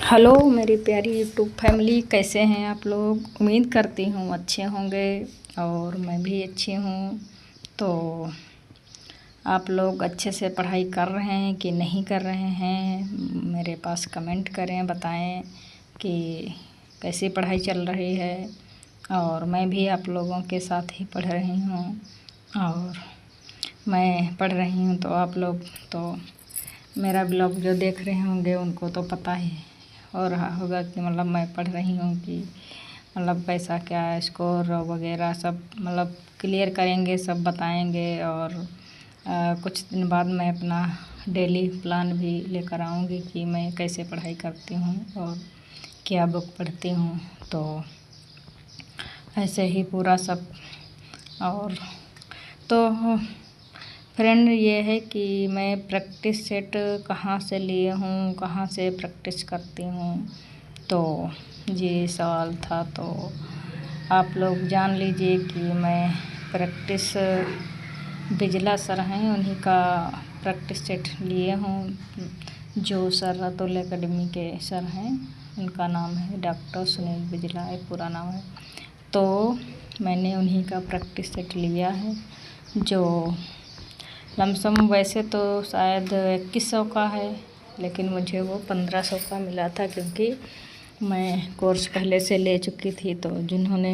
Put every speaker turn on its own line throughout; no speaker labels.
Hello मेरी प्यारी YouTube family, कैसे हैं आप लोग। उम्मीद करती हूँ अच्छे होंगे और मैं भी अच्छी हूँ। तो आप लोग अच्छे से पढ़ाई कर रहे हैं कि नहीं कर रहे हैं, मेरे पास कमेंट करें, बताएं कि कैसी पढ़ाई चल रही है। और मैं भी आप लोगों के साथ ही पढ़ रही हूँ और मैं पढ़ रही हूँ तो आप लोग तो मेरा ब्लॉग जो देख रहे होंगे उनको तो पता ही हो रहा होगा कि मतलब मैं पढ़ रही हूँ कि मतलब कैसा क्या स्कोर वगैरह सब मतलब क्लियर करेंगे, सब बताएंगे। और कुछ दिन बाद मैं अपना डेली प्लान भी लेकर आऊँगी कि मैं कैसे पढ़ाई करती हूँ और क्या बुक पढ़ती हूँ। तो ऐसे ही पूरा सब। और तो फ्रेंड ये है कि मैं प्रैक्टिस सेट कहाँ से लिए हूँ, कहाँ से प्रैक्टिस करती हूँ, तो ये सवाल था। तो आप लोग जान लीजिए कि मैं प्रैक्टिस बिजला सर हैं उन्हीं का प्रैक्टिस सेट लिए हूँ, जो सर रतुल एकेडमी के सर हैं। उनका नाम है डॉक्टर सुनील बिजला, एक पूरा नाम है। तो मैंने उन्हीं का प्रैक्टिस सेट लिया है, जो लमसम वैसे तो शायद 2100 का है, लेकिन मुझे वो 1500 का मिला था, क्योंकि मैं कोर्स पहले से ले चुकी थी। तो जिन्होंने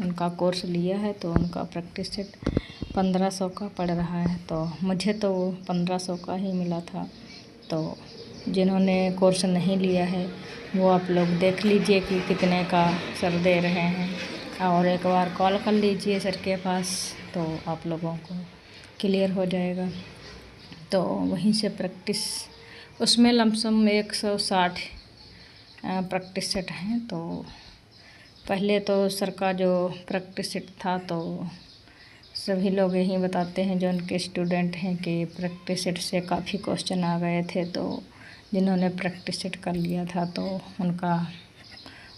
उनका कोर्स लिया है तो उनका प्रैक्टिस सेट 1500 का पड़ रहा है, तो मुझे तो वो 1500 का ही मिला था। तो जिन्होंने कोर्स नहीं लिया है वो आप लोग देख लीजिए कि कितने का सर दे रहे हैं, और एक बार कॉल कर लीजिए सर के पास, तो आप लोगों को क्लियर हो जाएगा। तो वहीं से प्रैक्टिस, उसमें लमसम 160 प्रैक्टिस सेट हैं। तो पहले तो सर का जो प्रैक्टिस सेट था तो सभी लोग यही बताते हैं जो उनके स्टूडेंट हैं कि प्रैक्टिस सेट से काफ़ी क्वेश्चन आ गए थे। तो जिन्होंने प्रैक्टिस सेट कर लिया था तो उनका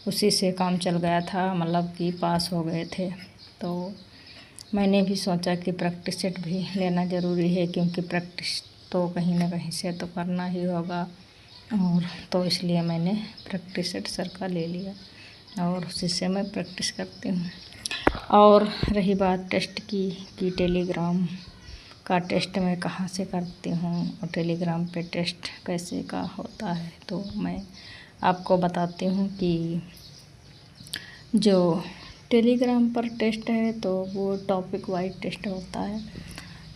उसी से काम चल गया था, मतलब कि पास हो गए थे। तो मैंने भी सोचा कि प्रैक्टिस सेट भी लेना ज़रूरी है, क्योंकि प्रैक्टिस तो कहीं ना कहीं से तो करना ही होगा। और तो इसलिए मैंने प्रैक्टिस सेट सर का ले लिया और उसी से मैं प्रैक्टिस करती हूँ। और रही बात टेस्ट की कि टेलीग्राम का टेस्ट मैं कहाँ से करती हूँ और टेलीग्राम पे टेस्ट कैसे का होता है, तो मैं आपको बताती हूँ कि जो टेलीग्राम पर टेस्ट है तो वो टॉपिक वाइज टेस्ट होता है।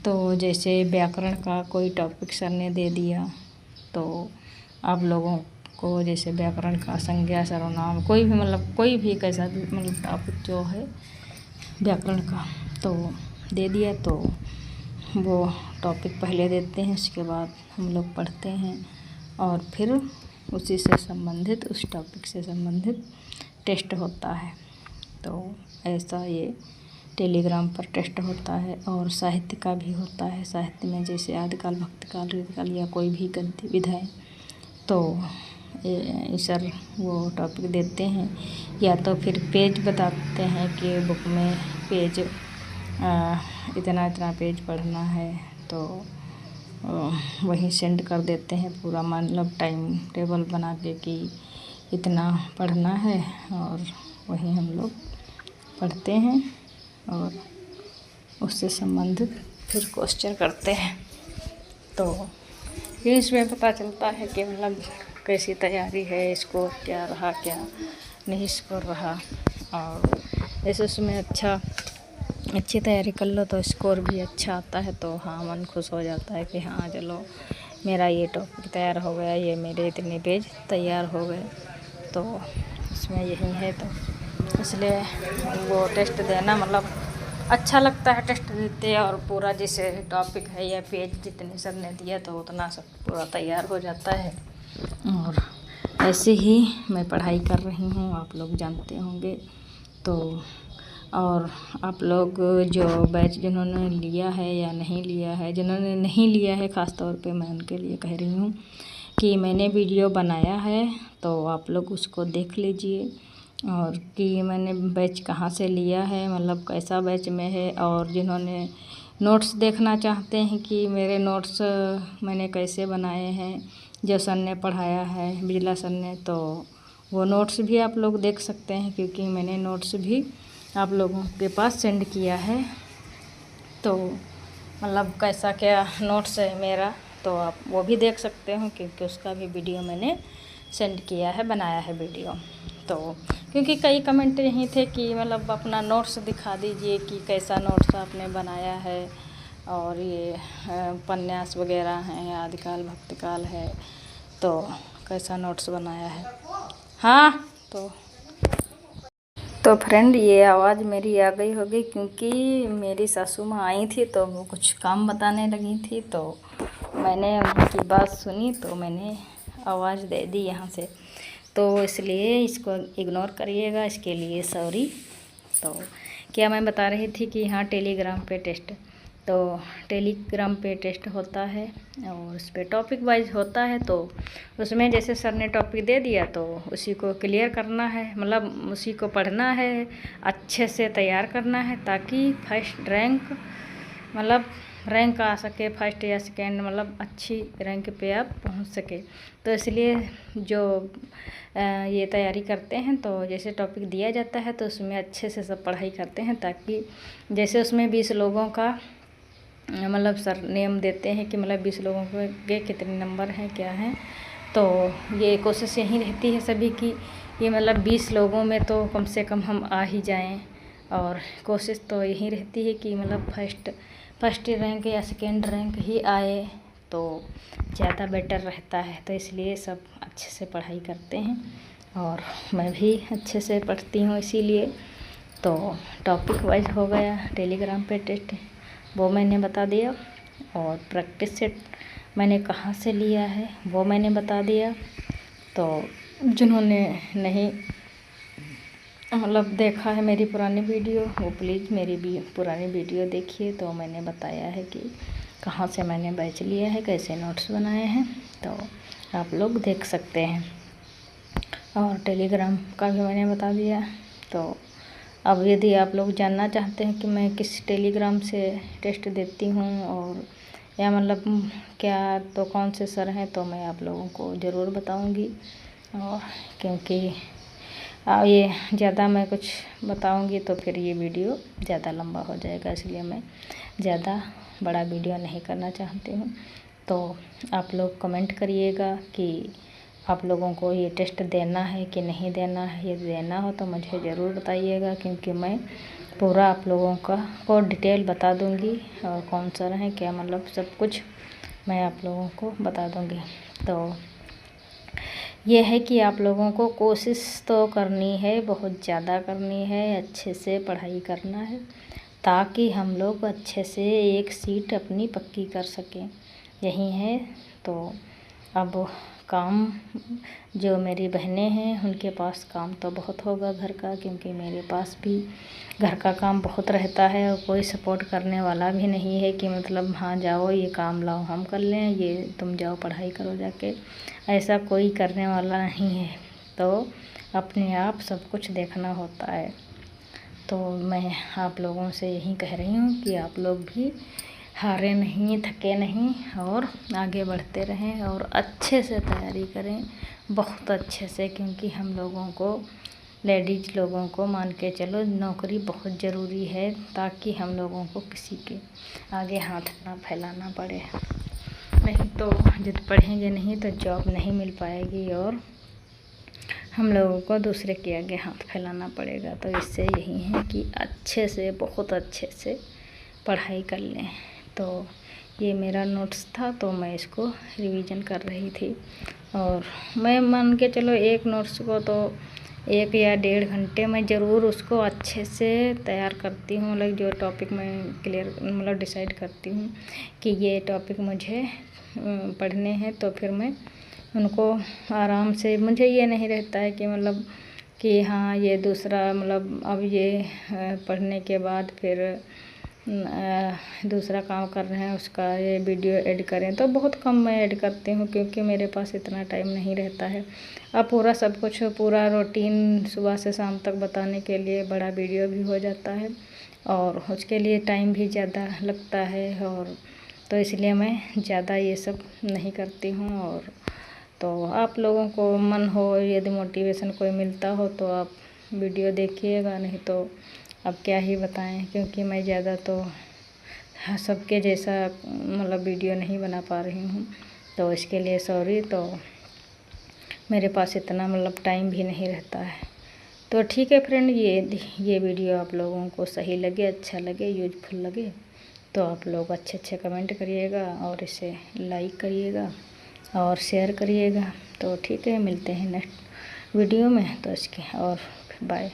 तो जैसे व्याकरण का कोई टॉपिक सर ने दे दिया, तो आप लोगों को जैसे व्याकरण का संज्ञा सर्वनाम कोई भी मतलब कोई भी कैसा भी मतलब टॉपिक जो है व्याकरण का तो दे दिया, तो वो टॉपिक पहले देते हैं, उसके बाद हम लोग पढ़ते हैं और फिर उसी से संबंधित उस टॉपिक से संबंधित टेस्ट होता है। तो ऐसा ये टेलीग्राम पर टेस्ट होता है। और साहित्य का भी होता है। साहित्य में जैसे आदिकाल, भक्तकाल, रीतिकाल या कोई भी गद्य विधाएँ, तो सर वो टॉपिक देते हैं, या तो फिर पेज बताते हैं कि बुक में पेज इतना इतना पेज पढ़ना है, तो वही सेंड कर देते हैं पूरा मतलब टाइम टेबल बना के कि इतना पढ़ना है, और वही हम लोग पढ़ते हैं और उससे संबंधित फिर क्वेश्चन करते हैं। तो ये इसमें पता चलता है कि मतलब कैसी तैयारी है, स्कोर क्या रहा, क्या नहीं स्कोर रहा। और जैसे उसमें अच्छी तैयारी कर लो तो स्कोर भी अच्छा आता है, तो हाँ मन खुश हो जाता है कि हाँ चलो मेरा ये टॉपिक तैयार हो गया, ये मेरे इतने पेज तैयार हो गए। तो इसमें यही है, तो इसलिए वो टेस्ट देना मतलब अच्छा लगता है। टेस्ट देते और पूरा जैसे टॉपिक है या पेज जितने सर ने दिया तो उतना सब पूरा तैयार हो जाता है। और ऐसे ही मैं पढ़ाई कर रही हूँ, आप लोग जानते होंगे। तो और आप लोग जो बैच जिन्होंने लिया है या नहीं लिया है, जिन्होंने नहीं लिया है ख़ास तौर पे मैं उनके लिए कह रही हूँ कि मैंने वीडियो बनाया है, तो आप लोग उसको देख लीजिए और कि मैंने बैच कहाँ से लिया है, मतलब कैसा बैच में है। और जिन्होंने नोट्स देखना चाहते हैं कि मेरे नोट्स मैंने कैसे बनाए हैं जो सर ने पढ़ाया है, बिजला सर ने, तो वो नोट्स भी आप लोग देख सकते हैं, क्योंकि मैंने नोट्स भी आप लोगों के पास सेंड किया है। तो मतलब कैसा क्या नोट्स है मेरा, तो आप वो भी देख सकते हो, क्योंकि उसका भी वीडियो मैंने सेंड किया है, बनाया है वीडियो। तो क्योंकि कई कमेंट यही थे कि मतलब अपना नोट्स दिखा दीजिए कि कैसा नोट्स आपने बनाया है, और ये उपन्यास वगैरह हैं, आदिकाल भक्तकाल है, तो कैसा नोट्स बनाया है। हाँ, तो फ्रेंड, ये आवाज़ मेरी आ गई होगी, क्योंकि मेरी सासू माँ आई थी तो वो कुछ काम बताने लगी थी, तो मैंने उनकी बात सुनी तो मैंने आवाज़ दे दी यहाँ से, तो इसलिए इसको इग्नोर करिएगा, इसके लिए सॉरी। तो क्या मैं बता रही थी कि हाँ, टेलीग्राम पे टेस्ट, तो टेलीग्राम पे टेस्ट होता है और उस पर टॉपिक वाइज होता है। तो उसमें जैसे सर ने टॉपिक दे दिया तो उसी को क्लियर करना है, मतलब उसी को पढ़ना है, अच्छे से तैयार करना है, ताकि फर्स्ट रैंक मतलब रैंक आ सके, फर्स्ट या सेकेंड, मतलब अच्छी रैंक पे आप पहुंच सके। तो इसलिए जो ये तैयारी करते हैं, तो जैसे टॉपिक दिया जाता है तो उसमें अच्छे से सब पढ़ाई करते हैं, ताकि जैसे उसमें 20 लोगों का मतलब सर नेम देते हैं कि मतलब 20 लोगों के कितने नंबर हैं, क्या हैं। तो ये कोशिश यही रहती है सभी की, ये मतलब 20 लोगों में तो कम से कम हम आ ही जाएं, और कोशिश तो यही रहती है कि मतलब फर्स्ट रैंक या सेकेंड रैंक ही आए तो ज़्यादा बेटर रहता है। तो इसलिए सब अच्छे से पढ़ाई करते हैं, और मैं भी अच्छे से पढ़ती हूँ। इसीलिए तो टॉपिक वाइज हो गया, टेलीग्राम पे टेस्ट वो मैंने बता दिया, और प्रैक्टिस सेट मैंने कहाँ से लिया है वो मैंने बता दिया। तो जिन्होंने नहीं मतलब देखा है मेरी पुरानी वीडियो, वो प्लीज़ मेरी भी पुरानी वीडियो देखिए। तो मैंने बताया है कि कहाँ से मैंने बैच लिया है, कैसे नोट्स बनाए हैं, तो आप लोग देख सकते हैं। और टेलीग्राम का भी मैंने बता दिया। तो अब यदि आप लोग जानना चाहते हैं कि मैं किस टेलीग्राम से टेस्ट देती हूँ, और या मतलब क्या तो कौन से सर हैं, तो मैं आप लोगों को ज़रूर बताऊँगी। और क्योंकि ये ज़्यादा मैं कुछ बताऊँगी तो फिर ये वीडियो ज़्यादा लंबा हो जाएगा, इसलिए मैं ज़्यादा बड़ा वीडियो नहीं करना चाहती हूँ। तो आप लोग कमेंट करिएगा कि आप लोगों को ये टेस्ट देना है कि नहीं देना है। यदि देना हो तो मुझे ज़रूर बताइएगा, क्योंकि मैं पूरा आप लोगों को डिटेल बता दूँगी, और कौन सा है क्या, मतलब सब कुछ मैं आप लोगों को बता दूँगी। तो ये है कि आप लोगों को कोशिश तो करनी है, बहुत ज़्यादा करनी है, अच्छे से पढ़ाई करना है, ताकि हम लोग अच्छे से एक सीट अपनी पक्की कर सकें, यही है। तो अब काम जो मेरी बहनें हैं उनके पास काम तो बहुत होगा घर का, क्योंकि मेरे पास भी घर का काम बहुत रहता है, और कोई सपोर्ट करने वाला भी नहीं है कि मतलब हाँ जाओ ये काम लाओ हम कर लें, ये तुम जाओ पढ़ाई करो जाके, ऐसा कोई करने वाला नहीं है। तो अपने आप सब कुछ देखना होता है। तो मैं आप लोगों से यही कह रही हूँ कि आप लोग भी हारे नहीं, थके नहीं, और आगे बढ़ते रहें, और अच्छे से तैयारी करें, बहुत अच्छे से, क्योंकि हम लोगों को, लेडीज़ लोगों को मान के चलो, नौकरी बहुत ज़रूरी है, ताकि हम लोगों को किसी के आगे हाथ ना फैलाना पड़े। नहीं तो जब पढ़ेंगे नहीं तो जॉब नहीं मिल पाएगी, और हम लोगों को दूसरे के आगे हाथ फैलाना पड़ेगा। तो इससे यही है कि अच्छे से, बहुत अच्छे से पढ़ाई कर लें। तो ये मेरा नोट्स था, तो मैं इसको रिवीजन कर रही थी, और मैं मान के चलो एक नोट्स को तो 1 या 1.5 घंटे में ज़रूर उसको अच्छे से तैयार करती हूँ। मतलब जो टॉपिक मैं क्लियर मतलब डिसाइड करती हूँ कि ये टॉपिक मुझे पढ़ने हैं, तो फिर मैं उनको आराम से, मुझे ये नहीं रहता है कि मतलब कि हाँ ये दूसरा मतलब अब ये पढ़ने के बाद फिर दूसरा काम कर रहे हैं, उसका ये वीडियो एड करें। तो बहुत कम मैं ऐड करती हूँ, क्योंकि मेरे पास इतना टाइम नहीं रहता है। अब पूरा सब कुछ, पूरा रूटीन सुबह से शाम तक बताने के लिए बड़ा वीडियो भी हो जाता है, और उसके लिए टाइम भी ज़्यादा लगता है, और तो इसलिए मैं ज़्यादा ये सब नहीं करती हूँ। और तो आप लोगों को मन हो, यदि मोटिवेशन कोई मिलता हो तो आप वीडियो देखिएगा, नहीं तो अब क्या ही बताएं, क्योंकि मैं ज़्यादा तो सबके जैसा मतलब वीडियो नहीं बना पा रही हूँ, तो इसके लिए सॉरी। तो मेरे पास इतना मतलब टाइम भी नहीं रहता है। तो ठीक है फ्रेंड, ये वीडियो आप लोगों को सही लगे, अच्छा लगे, यूजफुल लगे तो आप लोग अच्छे अच्छे कमेंट करिएगा और इसे लाइक करिएगा और शेयर करिएगा। तो ठीक है, मिलते हैं नेक्स्ट वीडियो में, तो इसके और बाय।